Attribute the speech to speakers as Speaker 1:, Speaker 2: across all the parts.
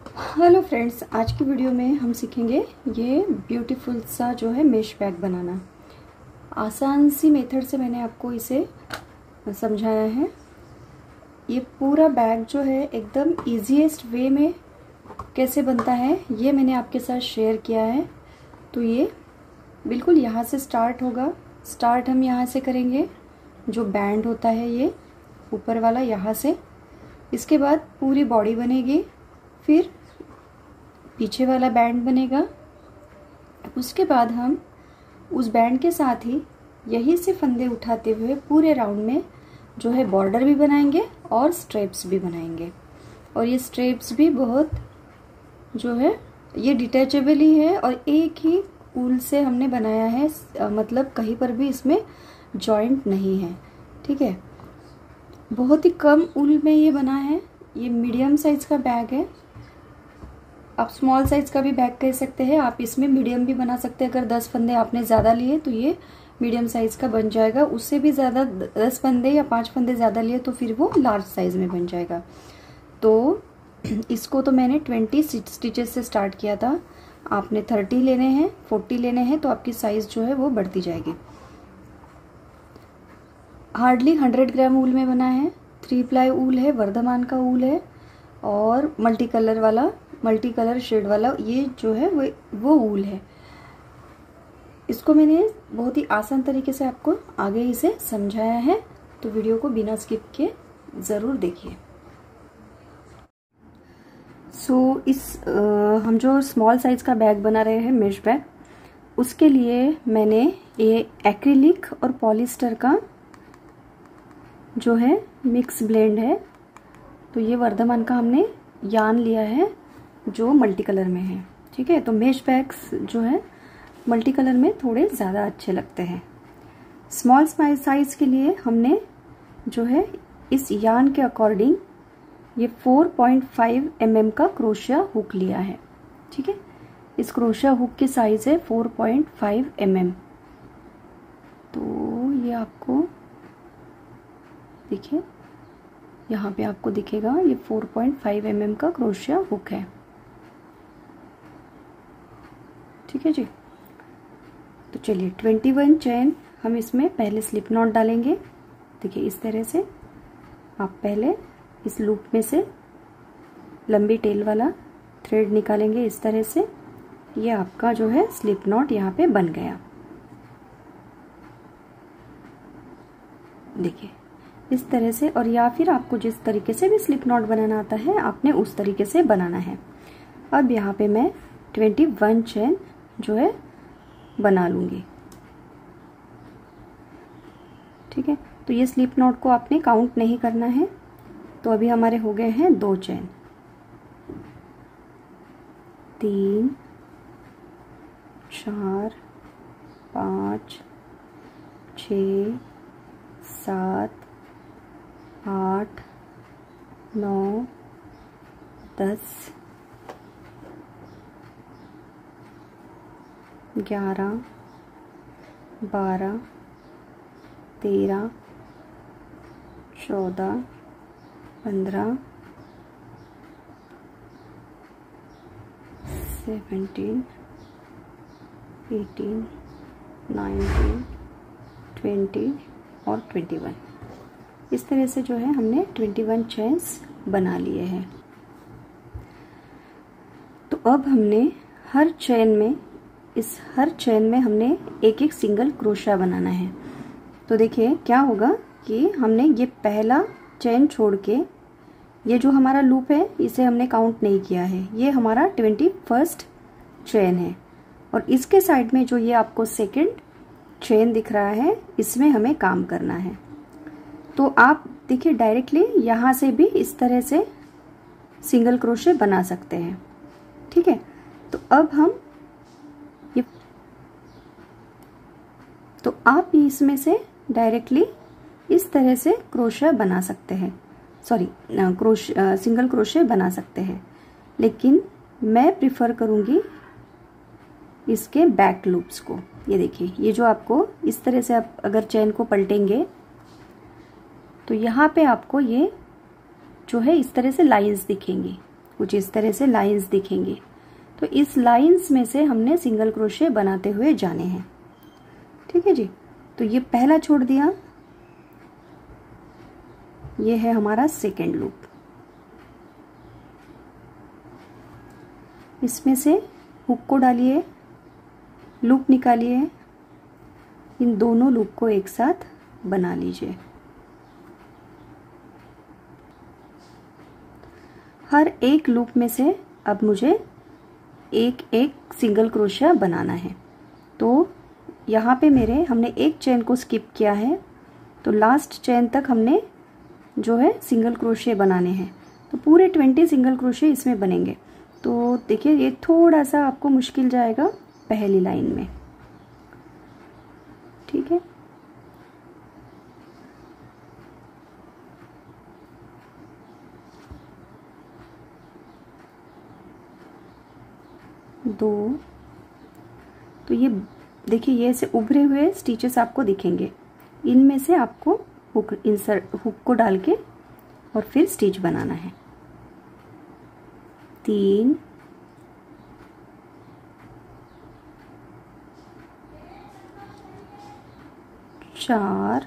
Speaker 1: Hello friends, आज की video में हम सीखेंगे ये ब्यूटीफुल सा जो है मेश बैग बनाना। आसान सी मेथड से मैंने आपको इसे समझाया है। ये पूरा बैग जो है एकदम इजीएस्ट वे में कैसे बनता है ये मैंने आपके साथ शेयर किया है। तो ये बिल्कुल यहाँ से स्टार्ट होगा। स्टार्ट हम यहाँ से करेंगे, जो बैंड होता है ये ऊपर वाला यहाँ से। इसके बाद पूरी बॉडी बनेगी, फिर पीछे वाला बैंड बनेगा। उसके बाद हम उस बैंड के साथ ही यहीं से फंदे उठाते हुए पूरे राउंड में जो है बॉर्डर भी बनाएंगे और स्ट्रेप्स भी बनाएंगे। और ये स्ट्रेप्स भी बहुत जो है ये डिटैचेबल ही है और एक ही ऊल से हमने बनाया है, मतलब कहीं पर भी इसमें जॉइंट नहीं है। ठीक है, बहुत ही कम ऊल में ये बना है। ये मीडियम साइज का बैग है। आप स्मॉल साइज का भी बैग कह सकते हैं। आप इसमें मीडियम भी बना सकते हैं। अगर 10 फंदे आपने ज़्यादा लिए तो ये मीडियम साइज का बन जाएगा। उससे भी ज़्यादा 10 फंदे या 5 फंदे ज़्यादा लिए तो फिर वो लार्ज साइज में बन जाएगा। तो इसको तो मैंने 20 स्टिचेस से स्टार्ट किया था। आपने 30 लेने हैं, 40 लेने हैं, तो आपकी साइज जो है वो बढ़ती जाएगी। हार्डली 100 ग्राम ऊल में बना है। 3 प्लाई ऊल है, वर्धमान का ऊल है और मल्टी कलर शेड वाला ये जो है वो ऊल है। इसको मैंने बहुत ही आसान तरीके से आपको आगे इसे समझाया है, तो वीडियो को बिना स्किप किए ज़रूर देखिए। हम जो स्मॉल साइज का बैग बना रहे हैं मेश बैग, उसके लिए मैंने ये एक्रिलिक और पॉलिस्टर का जो है मिक्स ब्लेंड है। तो ये वर्धमान का हमने यान लिया है जो मल्टी कलर में है। ठीक है, तो मेश बैग्स जो है मल्टी कलर में थोड़े ज़्यादा अच्छे लगते हैं। स्मॉल साइज के लिए हमने जो है इस यान के अकॉर्डिंग ये 4.5 mm का क्रोशिया हुक लिया है। ठीक है, इस क्रोशिया हुक की साइज है 4.5 mm। तो ये आपको देखिए, यहाँ पे आपको दिखेगा ये 4.5 mm का क्रोशिया हुक है। ठीक है जी, तो चलिए 21 चेन हम इसमें पहले स्लिप नॉट डालेंगे। देखिए इस तरह से आप पहले इस लूप में से लंबी टेल वाला थ्रेड निकालेंगे। इस तरह से ये आपका जो है स्लिप नॉट यहाँ पे बन गया। देखिए इस तरह से, और या फिर आपको जिस तरीके से भी स्लिप नॉट बनाना आता है आपने उस तरीके से बनाना है। अब यहाँ पे मैं 21 चेन जो है बना लूँगी। ठीक है, तो ये स्लिप नॉट को आपने काउंट नहीं करना है। तो अभी हमारे हो गए हैं 2 चेन, 3, 4, 5, 6, 7, 8, 9, 10, 11, 12, 13, 14, 15, 17, 18, 19, 20 और 21। इस तरह से जो है हमने 21 चेन्स बना लिए हैं। तो अब हमने हर चेन में हमने एक एक सिंगल क्रोशिया बनाना है। तो देखिए क्या होगा कि हमने ये पहला चेन छोड़ के ये जो हमारा लूप है इसे हमने काउंट नहीं किया है। ये हमारा 21st चेन है और इसके साइड में जो ये आपको सेकंड चेन दिख रहा है इसमें हमें काम करना है। तो आप देखिए डायरेक्टली यहाँ से भी इस तरह से सिंगल क्रोशे बना सकते हैं। ठीक है, तो अब हम आप इसमें से डायरेक्टली इस तरह से क्रोशिया बना सकते हैं, सिंगल क्रोशिया बना सकते हैं। लेकिन मैं प्रिफर करूँगी इसके बैक लूप्स को। ये देखिए, ये जो आपको इस तरह से आप अगर चेन को पलटेंगे तो यहाँ पे आपको ये जो है इस तरह से लाइंस दिखेंगी। कुछ इस तरह से लाइंस दिखेंगी। तो इस लाइंस में से हमने सिंगल क्रोशे बनाते हुए जाने हैं। ठीक है जी। तो ये पहला छोड़ दिया, ये है हमारा सेकेंड लूप। इसमें से हुक को डालिए, लूप निकालिए, इन दोनों लूप को एक साथ बना लीजिए। हर एक लूप में से अब मुझे एक एक सिंगल क्रोशिया बनाना है। तो यहाँ पे हमने एक चेन को स्किप किया है, तो लास्ट चेन तक हमने जो है सिंगल क्रोशिया बनाने हैं। तो पूरे 20 सिंगल क्रोशिया इसमें बनेंगे। तो देखिए ये थोड़ा सा आपको मुश्किल जाएगा पहली लाइन में। ठीक है, दो। तो ये देखिए ये ऐसे उभरे हुए स्टिचेस आपको दिखेंगे, इनमें से आपको हुक को डाल के और फिर स्टिच बनाना है। 3, 4,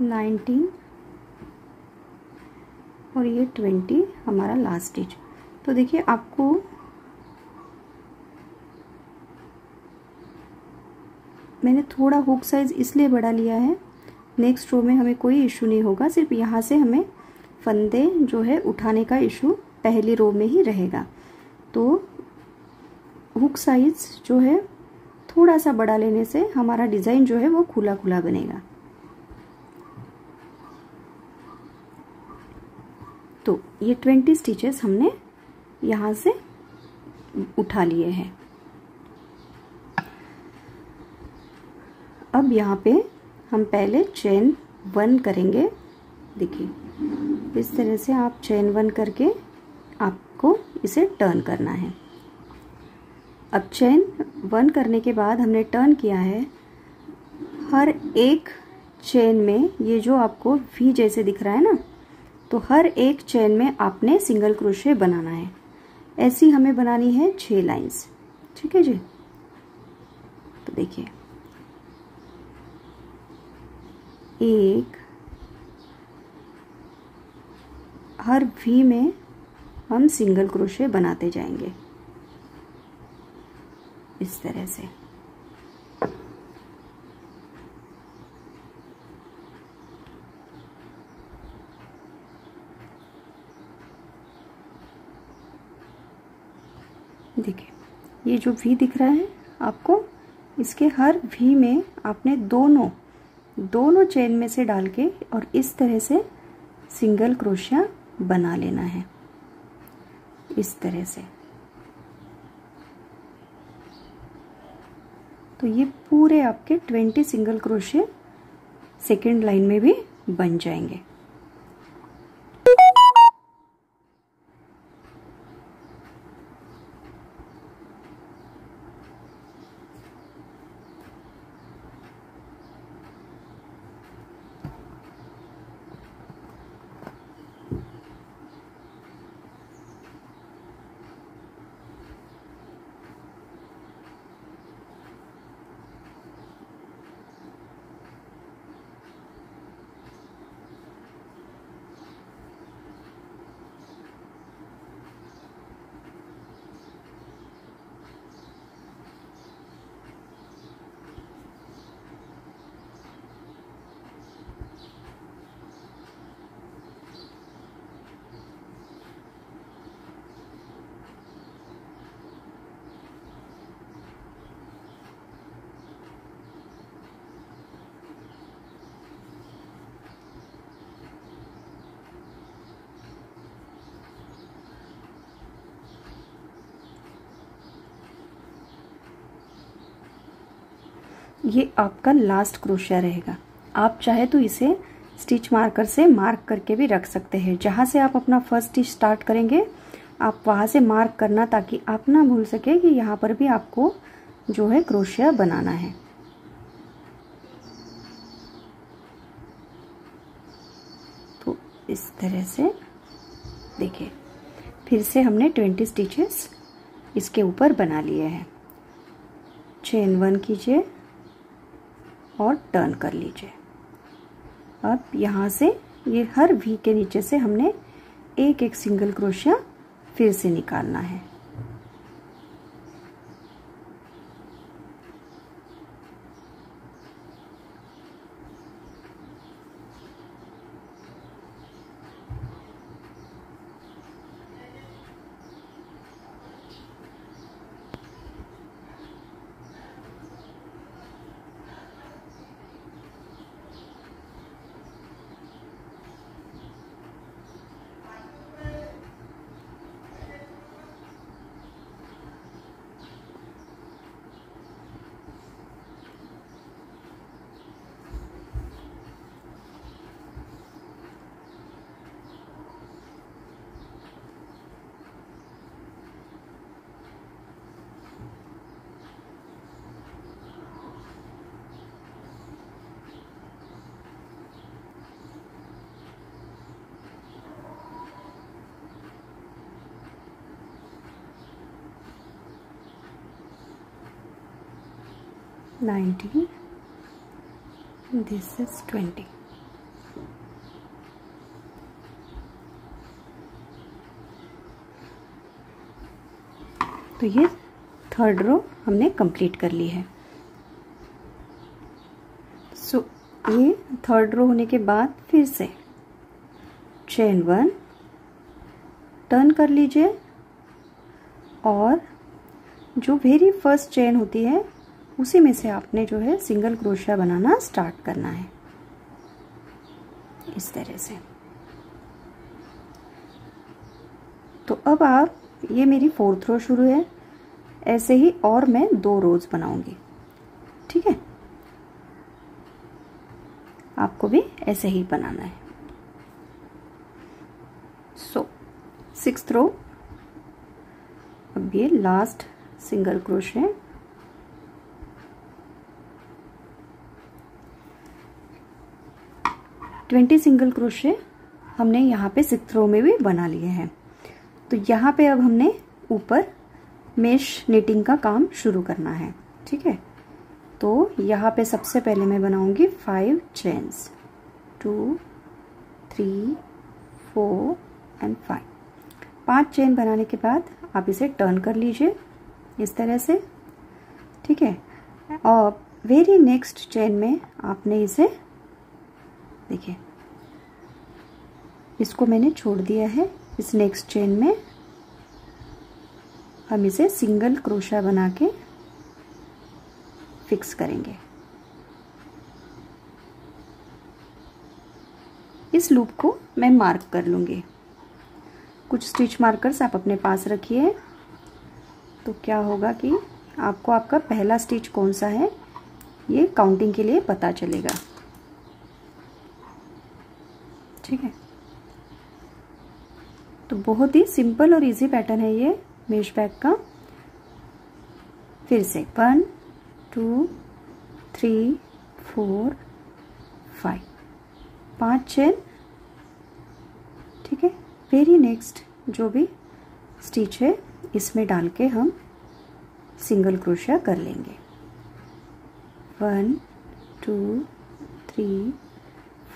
Speaker 1: 19 और ये 20 हमारा लास्ट स्टिच। तो देखिए आपको मैंने थोड़ा हुक साइज इसलिए बढ़ा लिया है, नेक्स्ट रो में हमें कोई इशू नहीं होगा, सिर्फ यहाँ से हमें फंदे जो है उठाने का इशू पहली रो में ही रहेगा। तो हुक साइज जो है थोड़ा सा बढ़ा लेने से हमारा डिज़ाइन जो है वो खुला खुला बनेगा। तो ये 20 स्टिचेस हमने यहाँ से उठा लिए हैं। अब यहाँ पे हम पहले चेन 1 करेंगे। देखिए इस तरह से आप चेन 1 करके आपको इसे टर्न करना है। अब चेन 1 करने के बाद हमने टर्न किया है, हर एक चेन में ये जो आपको वी जैसे दिख रहा है ना, तो हर एक चेन में आपने सिंगल क्रोशे बनाना है। ऐसी हमें बनानी है 6 लाइंस। ठीक है जी। तो देखिए 1, हर वी में हम सिंगल क्रोशे बनाते जाएंगे इस तरह से। देखिए ये जो वी दिख रहा है आपको, इसके हर वी में आपने दोनों चेन में से डाल के और इस तरह से सिंगल क्रोशिया बना लेना है इस तरह से। तो ये पूरे आपके 20 सिंगल क्रोशिया सेकेंड लाइन में भी बन जाएंगे। ये आपका लास्ट क्रोशिया रहेगा। आप चाहे तो इसे स्टिच मार्कर से मार्क करके भी रख सकते हैं। जहाँ से आप अपना फर्स्ट स्टिच स्टार्ट करेंगे आप वहाँ से मार्क करना ताकि आप ना भूल सके कि यहाँ पर भी आपको जो है क्रोशिया बनाना है। तो इस तरह से देखिए, फिर से हमने 20 स्टिचेस इसके ऊपर बना लिए हैं। चेन 1 कीजिए और टर्न कर लीजिए। अब यहाँ से ये हर वी के नीचे से हमने एक एक सिंगल क्रोशिया फिर से निकालना है। This is 20। तो ये थर्ड रो हमने कंप्लीट कर ली है। सो ये थर्ड रो होने के बाद फिर से चेन 1 टर्न कर लीजिए और जो वेरी फर्स्ट चेन होती है उसी में से आपने जो है सिंगल क्रोशिया बनाना स्टार्ट करना है, इस तरह से। तो अब आप, ये मेरी 4th रो शुरू है, ऐसे ही और मैं 2 रोज बनाऊंगी, ठीक है। आपको भी ऐसे ही बनाना है। सो 6th रो, अब ये last single crochet, twenty single crochet हमने यहाँ पे 6th रो में भी बना लिए हैं। तो यहाँ पे अब हमने ऊपर मेश निटिंग का काम शुरू करना है, ठीक है। तो यहाँ पे सबसे पहले मैं बनाऊंगी 5 चेन्स, 2 3 4 एंड 5। 5 चेन बनाने के बाद आप इसे टर्न कर लीजिए इस तरह से, ठीक है। और वेरी नेक्स्ट चेन में आपने इसे, देखिए इसको मैंने छोड़ दिया है, इस नेक्स्ट चेन में हम इसे सिंगल क्रोशिया बना के फिक्स करेंगे। इस लूप को मैं मार्क कर लूँगी। कुछ स्टिच मार्कर्स आप अपने पास रखिए, तो क्या होगा कि आपको आपका पहला स्टिच कौन सा है ये काउंटिंग के लिए पता चलेगा, ठीक है। तो बहुत ही सिंपल और इजी पैटर्न है ये मेश बैग का। फिर से 1 2 3 4 5, 5 चेन, ठीक है। वेरी नेक्स्ट जो भी स्टिच है इसमें डाल के हम सिंगल क्रोशिया कर लेंगे। 1 2 3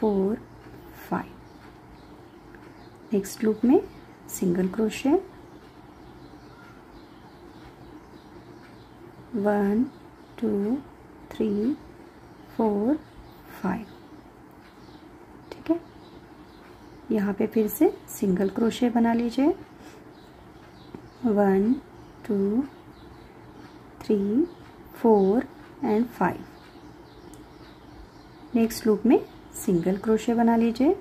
Speaker 1: 4 5। नेक्स्ट लूप में सिंगल क्रोशिया, 1 2 3 4 5, ठीक है। यहाँ पे फिर से सिंगल क्रोशिया बना लीजिए, 1 2 3 4 एंड 5। नेक्स्ट लूप में सिंगल क्रोशिया बना लीजिए,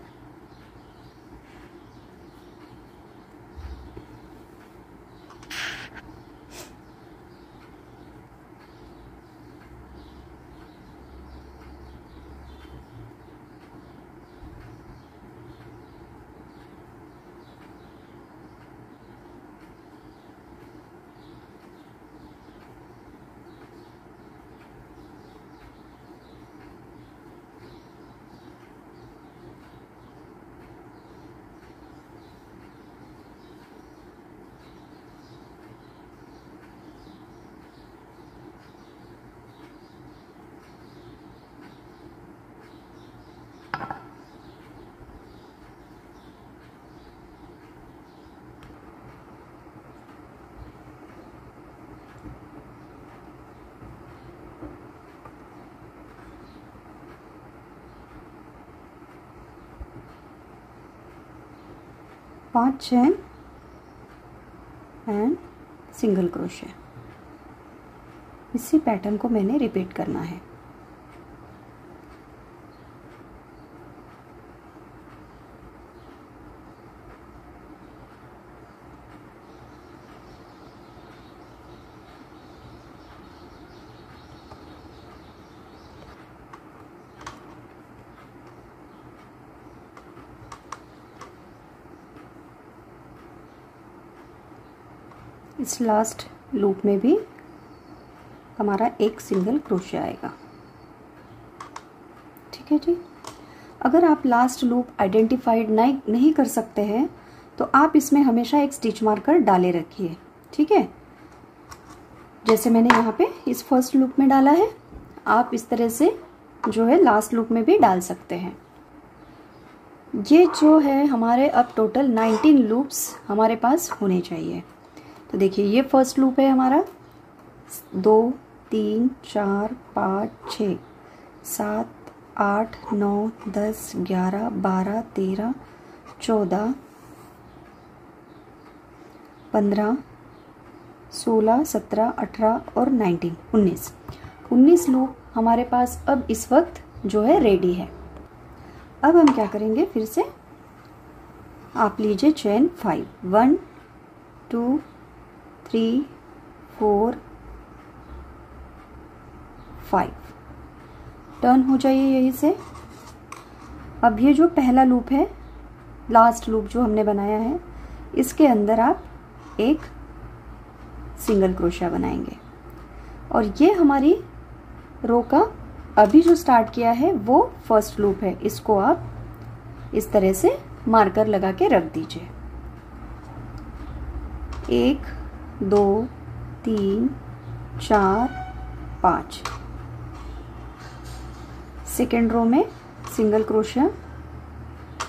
Speaker 1: 5 चेन एंड सिंगल क्रोशे। इसी पैटर्न को मैंने रिपीट करना है। इस लास्ट लूप में भी हमारा एक सिंगल क्रोशे आएगा। ठीक है जी। अगर आप लास्ट लूप आइडेंटिफाइड नहीं कर सकते हैं तो आप इसमें हमेशा एक स्टिच मार्कर डाले रखिए। ठीक है, जैसे मैंने यहाँ पे इस फर्स्ट लूप में डाला है, आप इस तरह से जो है लास्ट लूप में भी डाल सकते हैं। ये जो है हमारे अब टोटल 19 लूप्स हमारे पास होने चाहिए। तो देखिए ये फर्स्ट लूप है हमारा, 2 3 4 5 6 7 8 9 10 11 12 13 14 15 16 17 18 और 19 लूप हमारे पास अब इस वक्त जो है रेडी है। अब हम क्या करेंगे, फिर से आप लीजिए चेन 5, 1 2 3 4 5, टर्न हो जाइए यहीं से। अब ये जो पहला लूप है, लास्ट लूप जो हमने बनाया है, इसके अंदर आप एक सिंगल क्रोशा बनाएंगे और ये हमारी रो का अभी जो स्टार्ट किया है वो फर्स्ट लूप है। इसको आप इस तरह से मार्कर लगा के रख दीजिए। 1 2 3 4 5, सेकेंड रो में सिंगल क्रोशिया।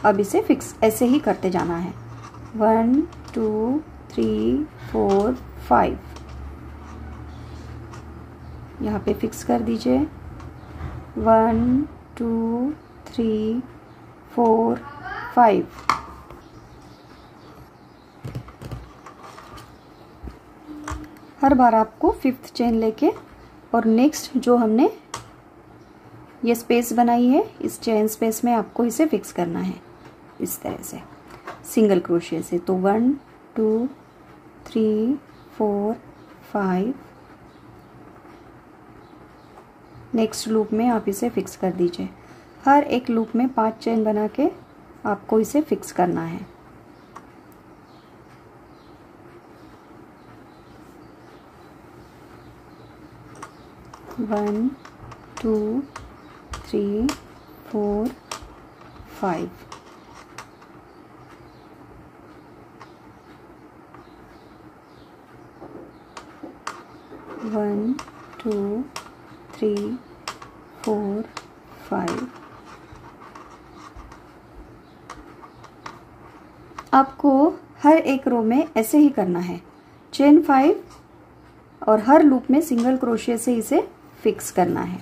Speaker 1: अब इसे फिक्स ऐसे ही करते जाना है। 1 2 3 4 5, यहाँ पे फिक्स कर दीजिए। 1 2 3 4 5, हर बार आपको 5th चेन लेके और नेक्स्ट जो हमने ये स्पेस बनाई है, इस चेन स्पेस में आपको इसे फिक्स करना है इस तरह से सिंगल क्रोशिया से। तो 1 2 3 4 5, नेक्स्ट लूप में आप इसे फिक्स कर दीजिए। हर एक लूप में 5 चेन बना के आपको इसे फिक्स करना है। One 2 3 4 5, one 2 3 4 5। आपको हर एक रो में ऐसे ही करना है, चेन 5 और हर लूप में सिंगल क्रोशिया से इसे फिक्स करना है।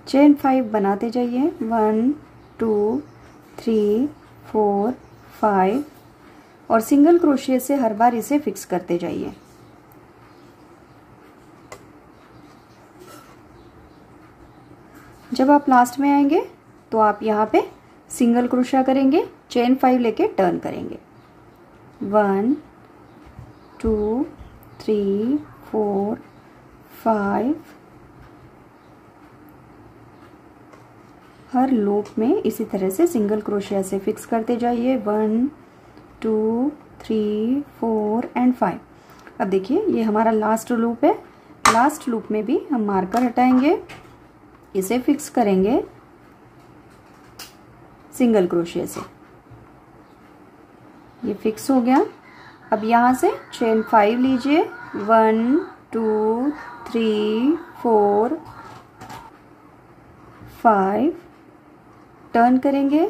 Speaker 1: चेन 5 बनाते जाइए, 1 2 3 4 5 और सिंगल क्रोशिया से हर बार इसे फिक्स करते जाइए। जब आप लास्ट में आएंगे तो आप यहाँ पे सिंगल क्रोशिया करेंगे, चेन 5 लेके टर्न करेंगे। 1 2 3 4 5, हर लूप में इसी तरह से सिंगल क्रोशिया से फिक्स करते जाइए। 1 2 3 4 एंड 5। अब देखिए ये हमारा लास्ट लूप है। लास्ट लूप में भी हम मार्कर हटाएंगे, इसे फिक्स करेंगे सिंगल क्रोशिया से। ये फिक्स हो गया। अब यहाँ से चेन 5 लीजिए, 1 2 3 4 5, टर्न करेंगे।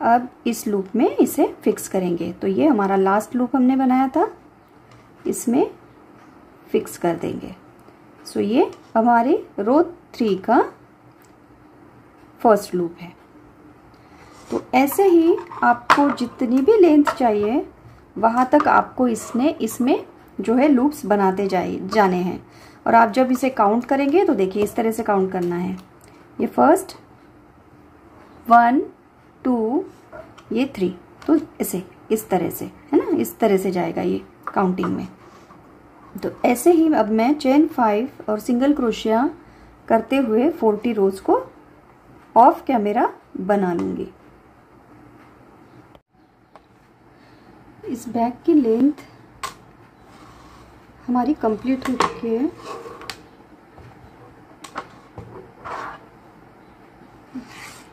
Speaker 1: अब इस लूप में इसे फिक्स करेंगे। तो ये हमारा लास्ट लूप हमने बनाया था, इसमें फिक्स कर देंगे। सो ये हमारी रो 3 का फर्स्ट लूप है। तो ऐसे ही आपको जितनी भी लेंथ चाहिए वहाँ तक आपको इसमें जो है लूप्स बनाते जाने हैं। और आप जब इसे काउंट करेंगे तो देखिए इस तरह से काउंट करना है। ये फर्स्ट 1 2 ये 3, तो ऐसे इस तरह से है ना, इस तरह से जाएगा ये काउंटिंग में। तो ऐसे ही अब मैं चेन 5 और सिंगल क्रोशिया करते हुए 40 रोज को ऑफ कैमरा बना लूंगी। इस बैग की लेंथ हमारी कंप्लीट हो चुकी है।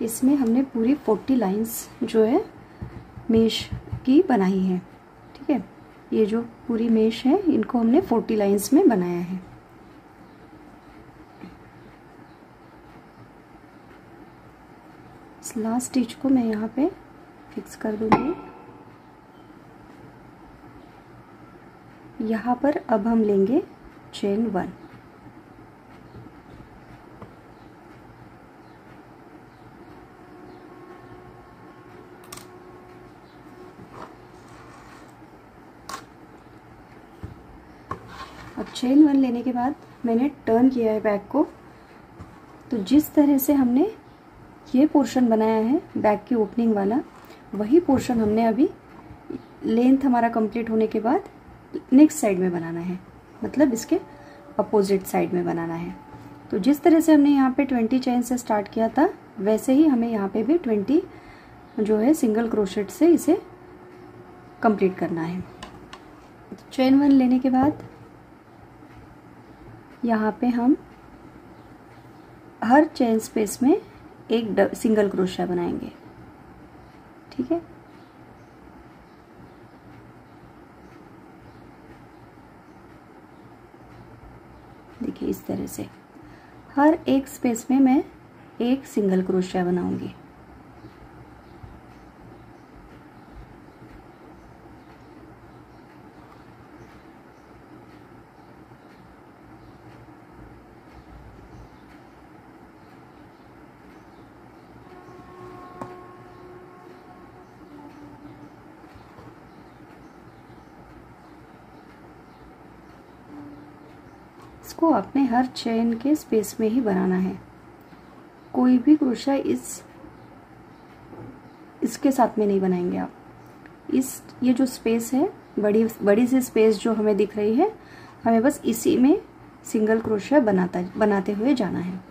Speaker 1: इसमें हमने पूरी 40 लाइंस जो है मेश की बनाई है। ठीक है, ये जो पूरी मेश है इनको हमने 40 लाइंस में बनाया है। इस लास्ट स्टिच को मैं यहाँ पे फिक्स कर दूंगी। यहाँ पर अब हम लेंगे चेन 1। अब चेन 1 लेने के बाद मैंने टर्न किया है बैग को। तो जिस तरह से हमने ये पोर्शन बनाया है बैग की ओपनिंग वाला, वही पोर्शन हमने अभी लेंथ हमारा कंप्लीट होने के बाद नेक्स्ट साइड में बनाना है, मतलब इसके अपोजिट साइड में बनाना है। तो जिस तरह से हमने यहाँ पे 20 चेन से स्टार्ट किया था वैसे ही हमें यहाँ पे भी 20 जो है सिंगल क्रोशेट से इसे कंप्लीट करना है। चेन 1 लेने के बाद यहाँ पे हम हर चेन स्पेस में एक सिंगल क्रोशिया बनाएंगे। ठीक है, देखिए इस तरह से हर एक स्पेस में मैं एक सिंगल क्रोशिया बनाऊंगी। इसको अपने हर चेन के स्पेस में ही बनाना है। कोई भी क्रोशिया इसके साथ में नहीं बनाएंगे आप। ये जो स्पेस है बड़ी सी स्पेस जो हमें दिख रही है, हमें बस इसी में सिंगल क्रोशिया बनाते हुए जाना है।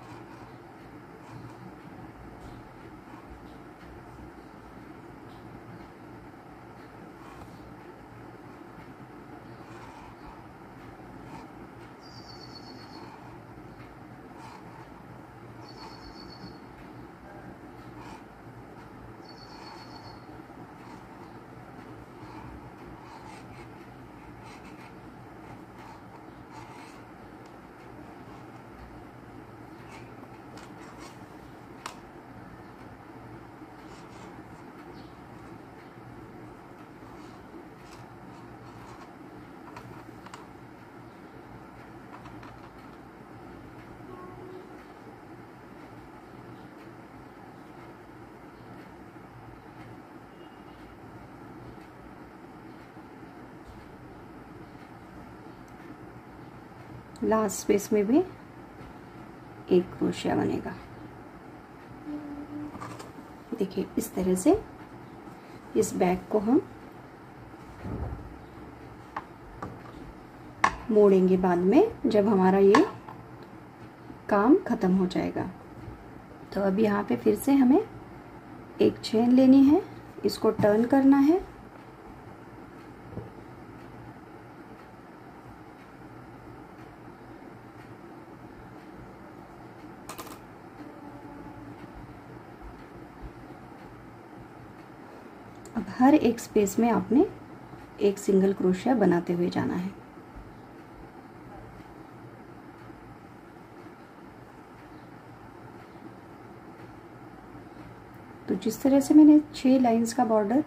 Speaker 1: लास्ट स्पेस में भी एक क्रोशिया बनेगा। देखिए इस तरह से इस बैग को हम मोड़ेंगे बाद में जब हमारा ये काम खत्म हो जाएगा। तो अब यहाँ पे फिर से हमें एक चेन लेनी है, इसको टर्न करना है। अब हर एक स्पेस में आपने एक सिंगल क्रोशिया बनाते हुए जाना है। तो जिस तरह से मैंने 6 लाइंस का बॉर्डर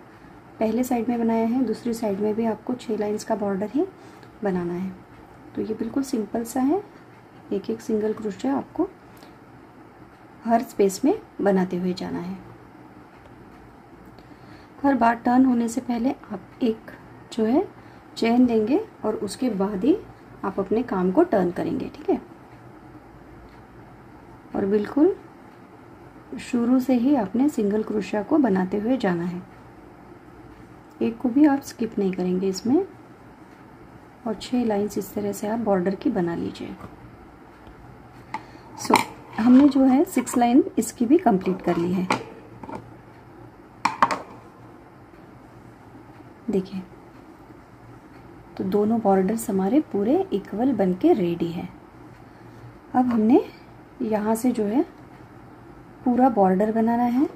Speaker 1: पहले साइड में बनाया है, दूसरी साइड में भी आपको 6 लाइंस का बॉर्डर ही बनाना है। तो ये बिल्कुल सिंपल सा है, एक एक सिंगल क्रोशिया आपको हर स्पेस में बनाते हुए जाना है। हर बार टर्न होने से पहले आप एक जो है चेन लेंगे और उसके बाद ही आप अपने काम को टर्न करेंगे, ठीक है। और बिल्कुल शुरू से ही आपने सिंगल क्रोशिया को बनाते हुए जाना है, एक को भी आप स्किप नहीं करेंगे इसमें। और 6 लाइंस इस तरह से आप बॉर्डर की बना लीजिए। सो हमने जो है 6 लाइन इसकी भी कंप्लीट कर ली है। देखिए, तो दोनों बॉर्डर्स हमारे पूरे इक्वल बनके रेडी है। अब हमने यहाँ से जो है पूरा बॉर्डर बनाना है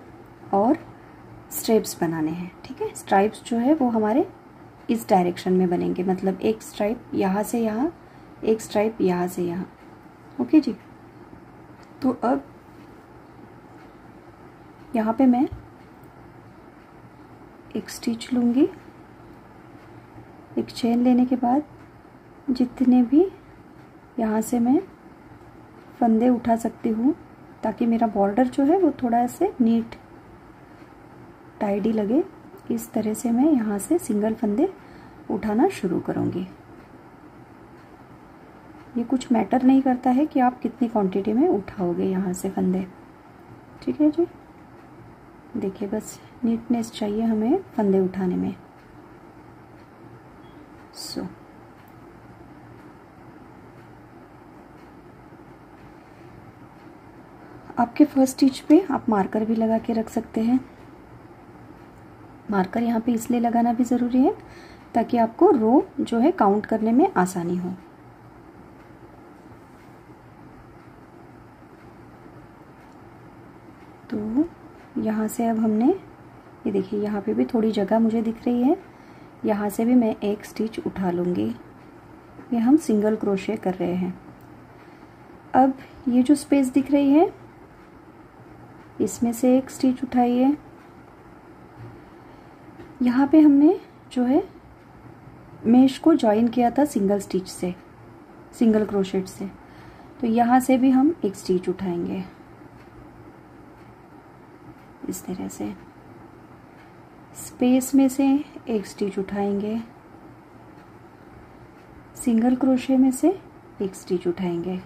Speaker 1: और स्ट्राइप्स बनाने हैं, ठीक है। स्ट्राइप्स जो है वो हमारे इस डायरेक्शन में बनेंगे, मतलब एक स्ट्राइप यहाँ से यहाँ, एक स्ट्राइप यहाँ से यहाँ, ओके जी। तो अब यहाँ पे मैं एक स्टिच लूँगी, एक चेन लेने के बाद जितने भी यहाँ से मैं फंदे उठा सकती हूँ ताकि मेरा बॉर्डर जो है वो थोड़ा ऐसे नीट टाइडी लगे, इस तरह से मैं यहाँ से सिंगल फंदे उठाना शुरू करूँगी। ये कुछ मैटर नहीं करता है कि आप कितनी क्वांटिटी में उठाओगे यहाँ से फंदे, ठीक है जी। देखिए, बस नीटनेस चाहिए हमें फंदे उठाने में। सो आपके फर्स्ट स्टिच पे आप मार्कर भी लगा के रख सकते हैं। मार्कर यहाँ पे इसलिए लगाना भी ज़रूरी है ताकि आपको रो जो है काउंट करने में आसानी हो। तो यहाँ से अब हमने ये देखिए, यहाँ पे भी थोड़ी जगह मुझे दिख रही है, यहाँ से भी मैं एक स्टिच उठा लूँगी। ये हम सिंगल क्रोशे कर रहे हैं। अब ये जो स्पेस दिख रही है इसमें से एक स्टिच उठाइए। यहाँ पे हमने जो है मेश को जॉइन किया था सिंगल स्टिच से, सिंगल क्रोशेट से, तो यहाँ से भी हम एक स्टिच उठाएंगे इस तरह से। स्पेस में से एक स्टिच उठाएंगे, सिंगल क्रोशे में से एक स्टिच उठाएंगे।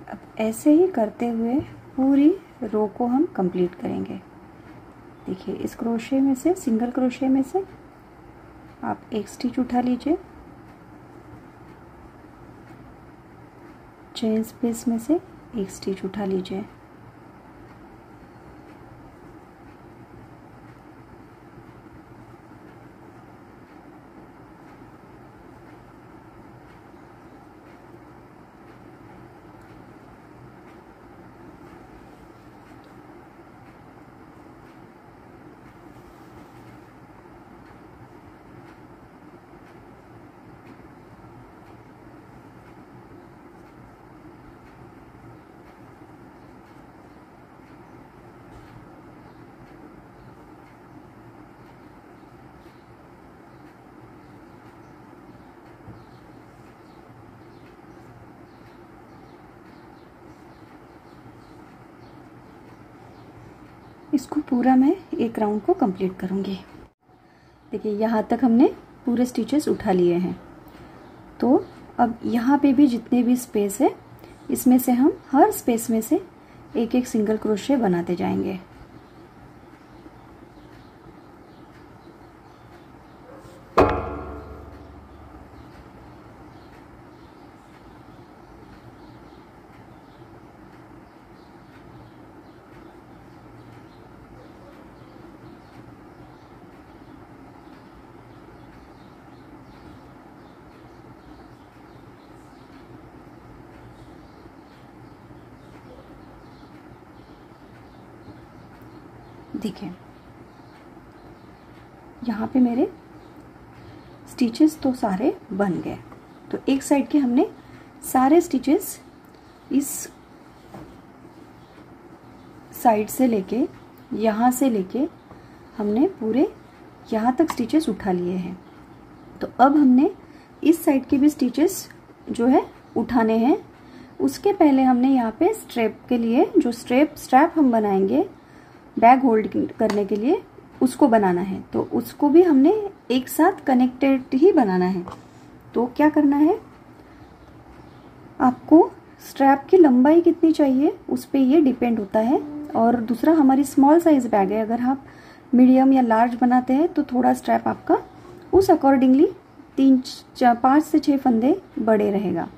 Speaker 1: अब ऐसे ही करते हुए पूरी रो को हम कंप्लीट करेंगे। देखिए, इस क्रोशे में से, सिंगल क्रोशे में से आप एक स्टिच उठा लीजिए, चेन स्पेस में से एक स्टिच उठा लीजिए, इसको पूरा मैं एक राउंड को कंप्लीट करूँगी। देखिए, यहाँ तक हमने पूरे स्टिचेस उठा लिए हैं। तो अब यहाँ पे भी जितने भी स्पेस है इसमें से हम हर स्पेस में से एक एक सिंगल क्रोशे बनाते जाएंगे। देखिए, यहाँ पे मेरे स्टिचेस तो सारे बन गए। तो एक साइड के हमने सारे स्टिचेस इस साइड से लेके, यहाँ से लेके हमने पूरे यहाँ तक स्टिचेस उठा लिए हैं। तो अब हमने इस साइड के भी स्टिचेस जो है उठाने हैं उसके पहले हमने यहाँ पे स्ट्रैप के लिए जो स्ट्रैप हम बनाएंगे बैग होल्ड करने के लिए, उसको बनाना है। तो उसको भी हमने एक साथ कनेक्टेड ही बनाना है। तो क्या करना है, आपको स्ट्रैप की लंबाई कितनी चाहिए उस पे ये डिपेंड होता है। और दूसरा, हमारी स्मॉल साइज बैग है, अगर आप मीडियम या लार्ज बनाते हैं तो थोड़ा स्ट्रैप आपका उस अकॉर्डिंगली 5 से 6 फंदे बड़े रहेगा।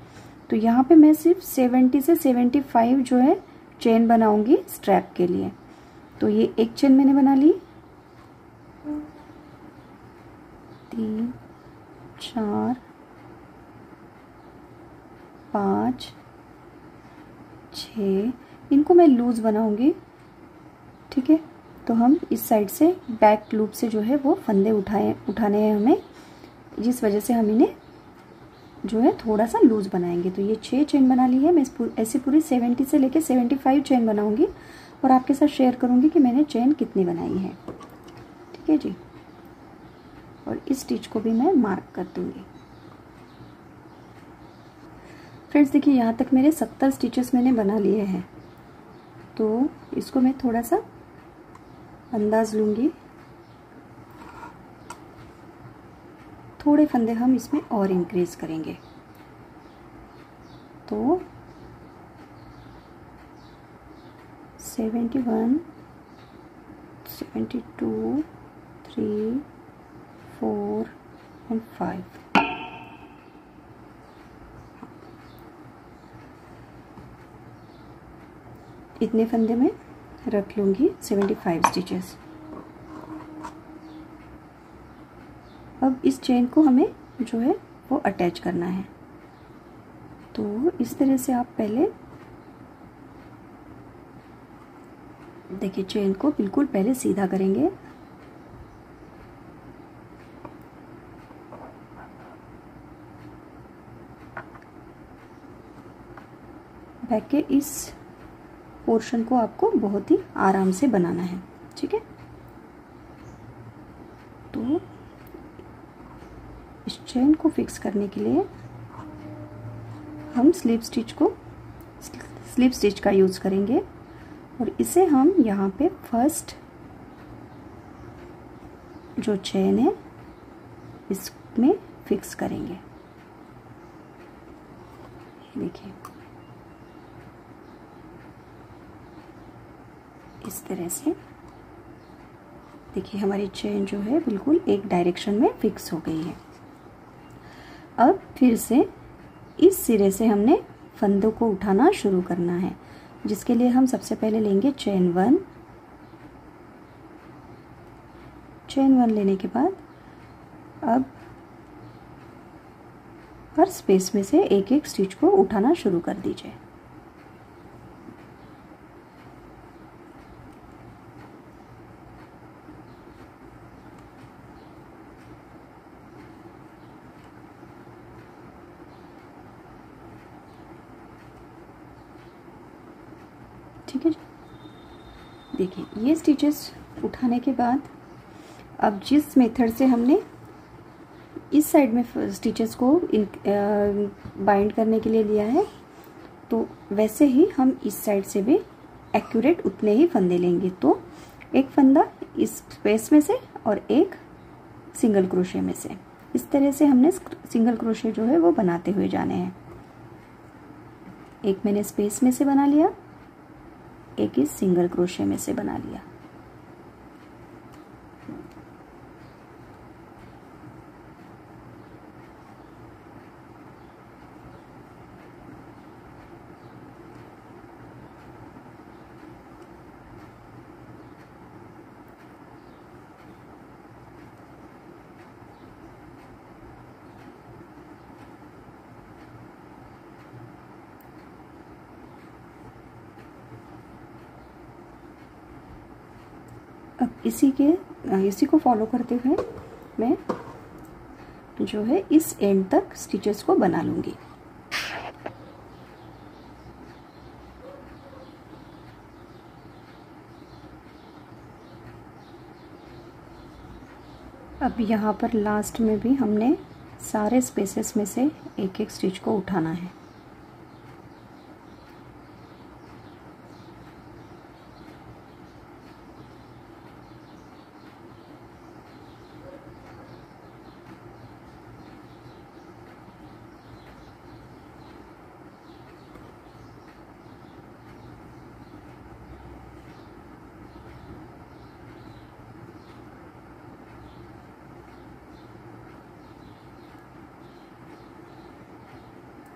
Speaker 1: तो यहाँ पे मैं सिर्फ 70 से 75 जो है चेन बनाऊंगी स्ट्रैप के लिए। तो ये एक चेन मैंने बना ली, 3 4 5 6, इनको मैं लूज बनाऊंगी, ठीक है। तो हम इस साइड से बैक लूप से जो है वो फंदे उठाने हैं हमें, जिस वजह से हम इन्हें जो है थोड़ा सा लूज बनाएंगे। तो ये 6 चेन बना ली है। मैं ऐसे पूरी 70 से लेके 75 चेन बनाऊंगी और आपके साथ शेयर करूंगी कि मैंने चेन कितनी बनाई है, ठीक है जी। और इस स्टिच को भी मैं मार्क कर दूंगी। फ्रेंड्स देखिए, यहाँ तक मेरे 70 स्टिचेस मैंने बना लिए हैं। तो इसको मैं थोड़ा सा अंदाज लूंगी, थोड़े फंदे हम इसमें और इंक्रीज करेंगे। तो 71 72 3 4 और 5, इतने फंदे में रख लूंगी 75 स्टिचेस। अब इस चेन को हमें जो है वो अटैच करना है। तो इस तरह से आप पहले देखिए, चेन को बिल्कुल पहले सीधा करेंगे, बैक के इस पोर्शन को आपको बहुत ही आराम से बनाना है, ठीक है। तो इस चेन को फिक्स करने के लिए हम स्लिप स्टिच का यूज करेंगे और इसे हम यहाँ पे फर्स्ट जो चेन है इसमें फिक्स करेंगे। देखिए इस तरह से, देखिए हमारी चेन जो है बिल्कुल एक डायरेक्शन में फिक्स हो गई है। अब फिर से इस सिरे से हमने फंदों को उठाना शुरू करना है, जिसके लिए हम सबसे पहले लेंगे चेन 1। चेन 1 लेने के बाद अब हर स्पेस में से एक एक स्टिच को उठाना शुरू कर दीजिए। ठीक है जी। देखिए ये स्टिचेस उठाने के बाद अब जिस मेथड से हमने इस साइड में स्टिचेस को बाइंड करने के लिए लिया है, तो वैसे ही हम इस साइड से भी एक्यूरेट उतने ही फंदे लेंगे। तो एक फंदा इस स्पेस में से और एक सिंगल क्रोशे में से, इस तरह से हमने सिंगल क्रोशे जो है वो बनाते हुए जाने हैं। एक मैंने स्पेस में से बना लिया, एक इस सिंगल क्रोशे में से बना लिया। अब इसी को फॉलो करते हुए मैं जो है इस एंड तक स्टिचेस को बना लूंगी। अब यहाँ पर लास्ट में भी हमने सारे स्पेसेस में से एक एक स्टिच को उठाना है।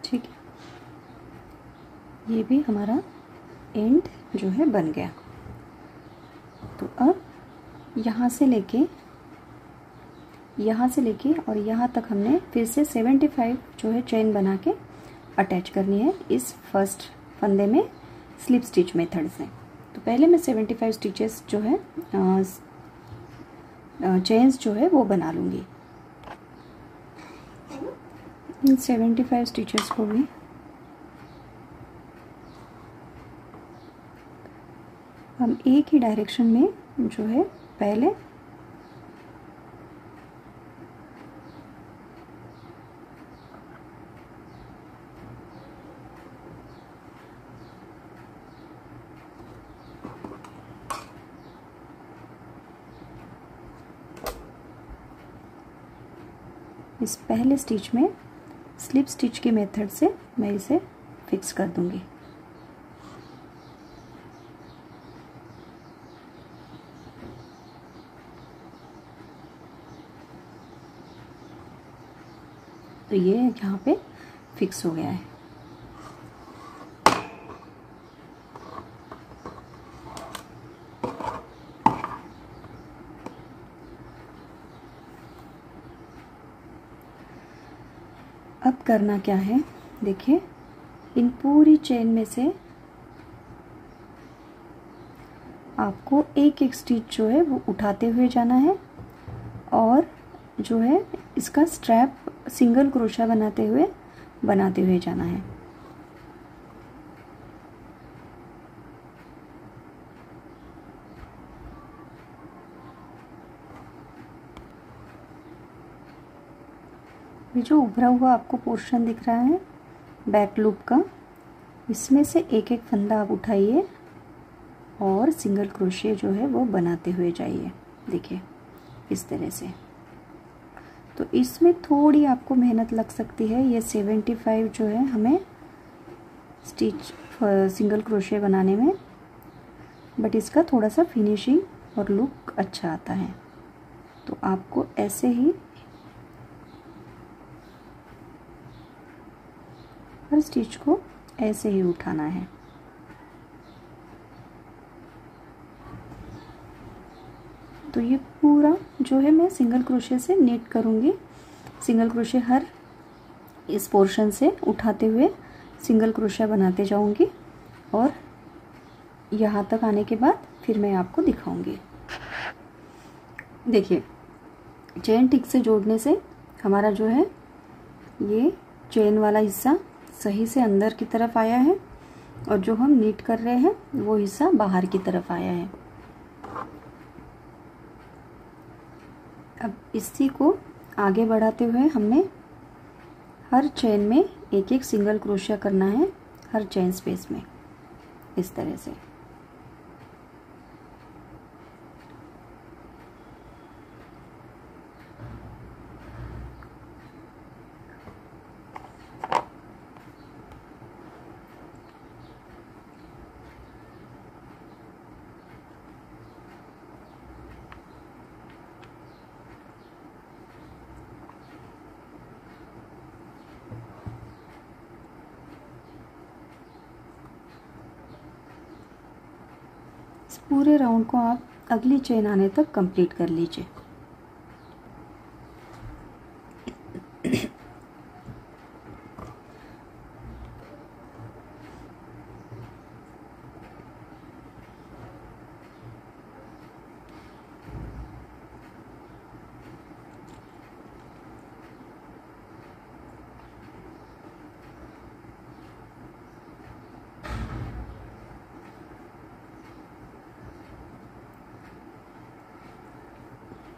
Speaker 1: ठीक है, ये भी हमारा एंड जो है बन गया। तो अब यहाँ से लेके और यहाँ तक हमने फिर से 75 जो है चेन बना के अटैच करनी है इस फर्स्ट फंदे में स्लिप स्टिच मेथड से। तो पहले मैं 75 स्टिचेस जो है चेन्स जो है वो बना लूँगी। इन 75 स्टिचेस को भी हम एक ही डायरेक्शन में जो है पहले इस पहले स्टिच में स्लिप स्टिच के मेथड से मैं इसे फिक्स कर दूंगी। तो ये यहाँ पे फिक्स हो गया है। अब करना क्या है, देखिए इन पूरी चेन में से आपको एक एक स्टिच जो है वो उठाते हुए जाना है और जो है इसका स्ट्रैप सिंगल क्रोशा बनाते हुए जाना है। ये जो उभरा हुआ आपको पोर्शन दिख रहा है बैक लूप का, इसमें से एक एक फंदा आप उठाइए और सिंगल क्रोशे जो है वो बनाते हुए जाइए। देखिए इस तरह से। तो इसमें थोड़ी आपको मेहनत लग सकती है, ये 75 जो है हमें स्टिच सिंगल क्रोशे बनाने में, बट इसका थोड़ा सा फिनिशिंग और लुक अच्छा आता है। तो आपको ऐसे ही हर स्टिच को ऐसे ही उठाना है। तो ये पूरा जो है मैं सिंगल क्रोशे से नीट करूँगी। सिंगल क्रोशे हर इस पोर्शन से उठाते हुए सिंगल क्रोशा बनाते जाऊँगी और यहाँ तक आने के बाद फिर मैं आपको दिखाऊंगी। देखिए चेन टिक से जोड़ने से हमारा जो है ये चेन वाला हिस्सा सही से अंदर की तरफ आया है और जो हम नीट कर रहे हैं वो हिस्सा बाहर की तरफ आया है। अब इसी को आगे बढ़ाते हुए हमने हर चेन में एक एक सिंगल क्रोशिया करना है, हर चेन स्पेस में इस तरह से। इस पूरे राउंड को आप अगली चेन आने तक कंप्लीट कर लीजिए।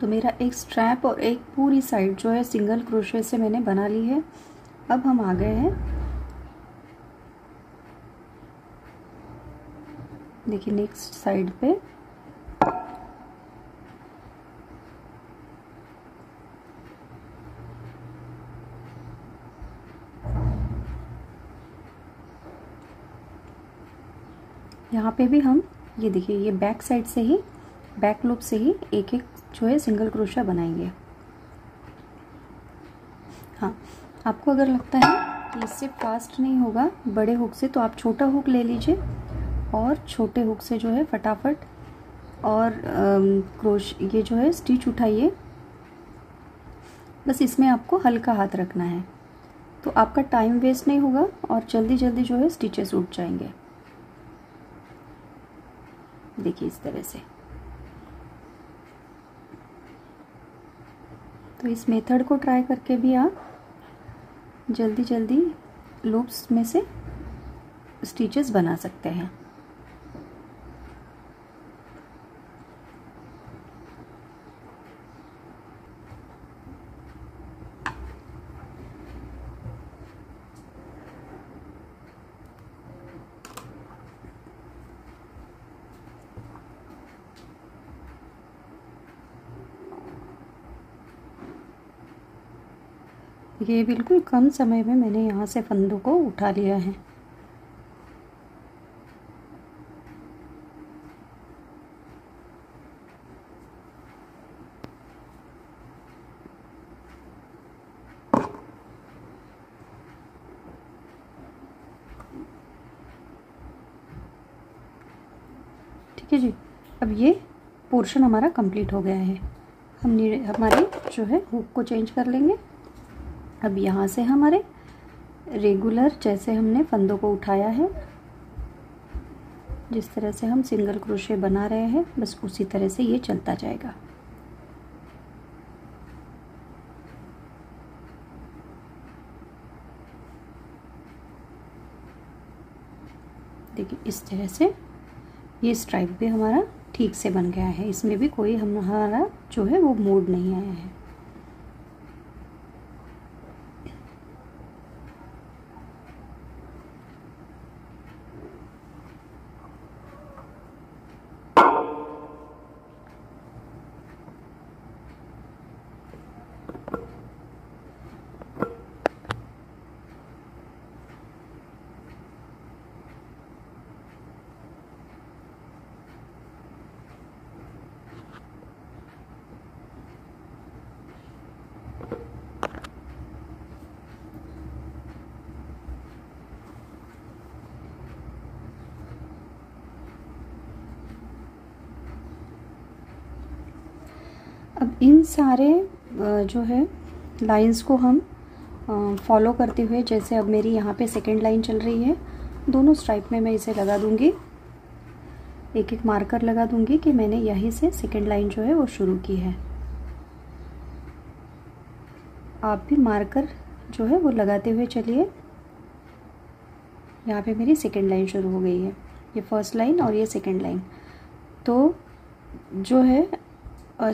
Speaker 1: तो मेरा एक स्ट्रैप और एक पूरी साइड जो है सिंगल क्रोशे से मैंने बना ली है। अब हम आ गए हैं, देखिए नेक्स्ट साइड पे यहाँ पे भी हम ये देखिए ये बैक साइड से ही बैक लूप से ही एक एक जो है सिंगल क्रोशा बनाएंगे। हाँ, आपको अगर लगता है कि इससे फास्ट नहीं होगा बड़े हुक से, तो आप छोटा हुक ले लीजिए और छोटे हुक से जो है फटाफट और ये जो है स्टिच उठाइए। बस इसमें आपको हल्का हाथ रखना है, तो आपका टाइम वेस्ट नहीं होगा और जल्दी जल्दी जो है स्टिचेस उठ जाएंगे। देखिए इस तरह से। तो इस मेथड को ट्राई करके भी आप जल्दी जल्दी लूप्स में से स्टिचेस बना सकते हैं। ये बिल्कुल कम समय में मैंने यहाँ से फंदों को उठा लिया है। ठीक है जी, अब ये पोर्शन हमारा कंप्लीट हो गया है। हम हमारी जो है हुक को चेंज कर लेंगे। अब यहाँ से हमारे रेगुलर जैसे हमने फंदों को उठाया है, जिस तरह से हम सिंगल क्रोशे बना रहे हैं, बस उसी तरह से ये चलता जाएगा। देखिए इस तरह से ये स्ट्राइप भी हमारा ठीक से बन गया है। इसमें भी कोई हमारा जो है वो मोड़ नहीं आया है। अब इन सारे जो है लाइंस को हम फॉलो करते हुए, जैसे अब मेरी यहाँ पे सेकेंड लाइन चल रही है, दोनों स्ट्राइप में मैं इसे लगा दूंगी, एक एक मार्कर लगा दूंगी कि मैंने यहीं से सेकेंड लाइन जो है वो शुरू की है। आप भी मार्कर जो है वो लगाते हुए चलिए। यहाँ पे मेरी सेकेंड लाइन शुरू हो गई है, ये फर्स्ट लाइन और ये सेकेंड लाइन। तो जो है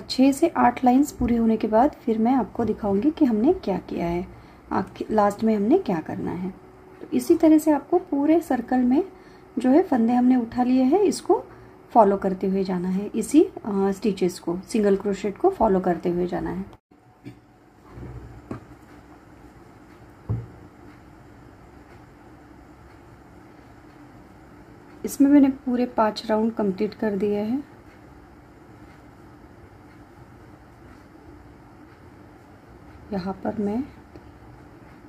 Speaker 1: 6 से 8 लाइंस पूरी होने के बाद फिर मैं आपको दिखाऊंगी कि हमने क्या किया है, लास्ट में हमने क्या करना है। तो इसी तरह से आपको पूरे सर्कल में जो है फंदे हमने उठा लिए हैं, इसको फॉलो करते हुए जाना है, इसी स्टिचेस को, सिंगल क्रोशेट को फॉलो करते हुए जाना है। इसमें मैंने पूरे 5 राउंड कंप्लीट कर दिए हैं। यहाँ पर मैं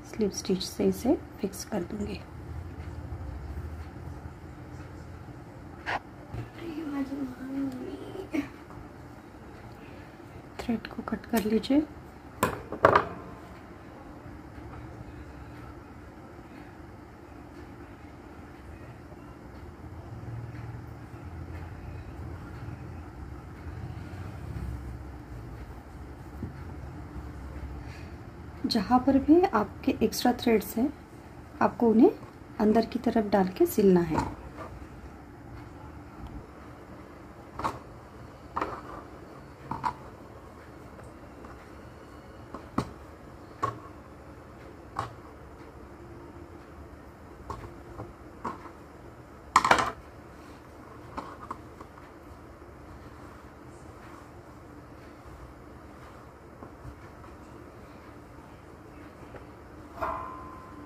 Speaker 1: स्लिप स्टिच से इसे फिक्स कर दूंगी। थ्रेड को कट कर लीजिए। जहाँ पर भी आपके एक्स्ट्रा थ्रेड्स हैं, आपको उन्हें अंदर की तरफ डाल के सिलना है।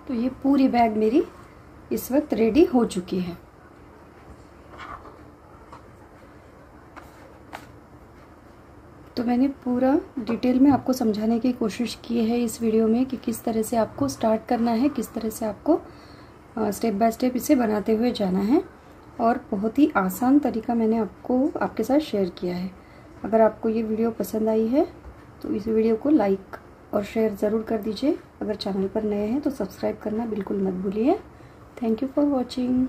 Speaker 1: तो ये पूरी बैग मेरी इस वक्त रेडी हो चुकी है। तो तो मैंने पूरा डिटेल में आपको समझाने की कोशिश की है इस वीडियो में कि किस तरह से आपको स्टार्ट करना है, किस तरह से आपको स्टेप बाय स्टेप इसे बनाते हुए जाना है, और बहुत ही आसान तरीका मैंने आपके साथ शेयर किया है। अगर आपको ये वीडियो पसंद आई है तो इस वीडियो को लाइक और शेयर ज़रूर कर दीजिए। अगर चैनल पर नए हैं तो सब्सक्राइब करना बिल्कुल मत भूलिए। Thank you for watching.